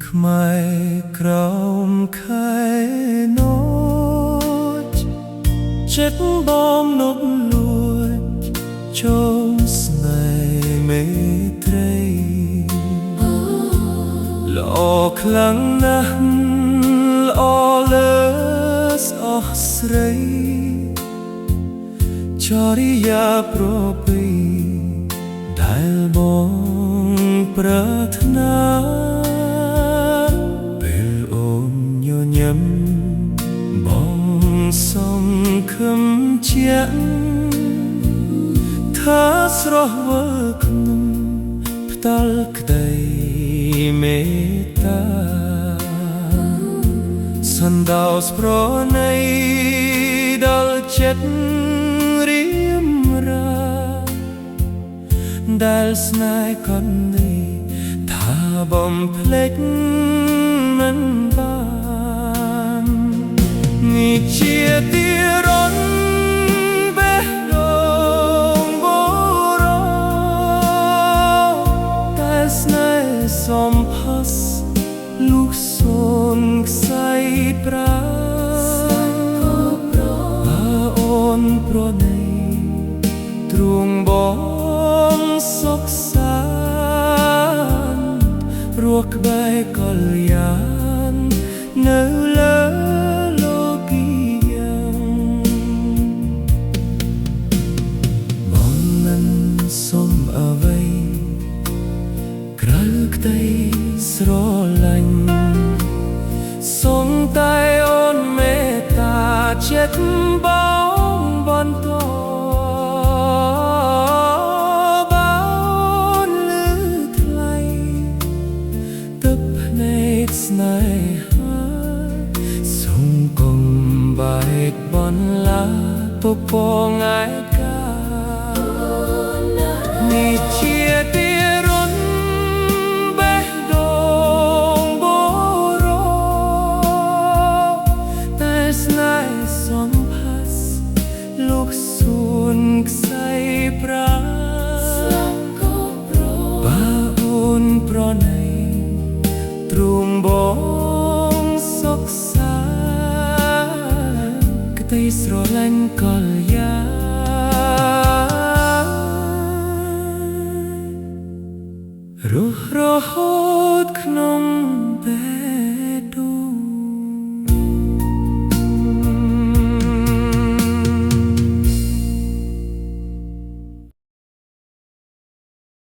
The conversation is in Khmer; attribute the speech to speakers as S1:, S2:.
S1: ខ្មែរក្រោមខែនោចចិត្តបងនុតលួចចូលស្នេហ៍មេត្រីល្អខ្លាំងណាស់ល្អលើសអស់ស្រីចរិយាប្រពៃដែលបងប្រាថ្នាពេលអូនញញឹមបងសង្ឃឹមជាក់ថាស្រស់វើក្នុងផ្ដាល់ក្ដីមេត្តាសណ្ដោសប្រណីដល់ចិត្តរៀមរាដែលស្នេហ៍កននេះថាបំភ្លេចមិនបាននេះជាទីរនបេះដូងបរោតែស្នេហ៍សំផស្សលុះសូនខ្សែប្រាអូនប្រណីទ្រង់បងសុខសាន្តរស់ក្បែរកល្យាននៅលើលោកីយ៉ាងបងមិនសុំអ្វីក្រៅក្ដីស្រឡាញ់សុំតែអូនមេត្តាចិត្តបងបន្តបើអូនលឺថ្លៃទឹកភ្នែកស្នេហាសូមកុំបែកបនឡាពពងឯកានេះជាទីរនបេះដូងបរោតែស្នេហ៍សំផស្សលុះសូនខ្សែប្រាបើអូនប្រណីទ្រង់បងសុខសាន្តក្ដីស្រឡាញ់កល្យារស់រហូតក្នុងពេល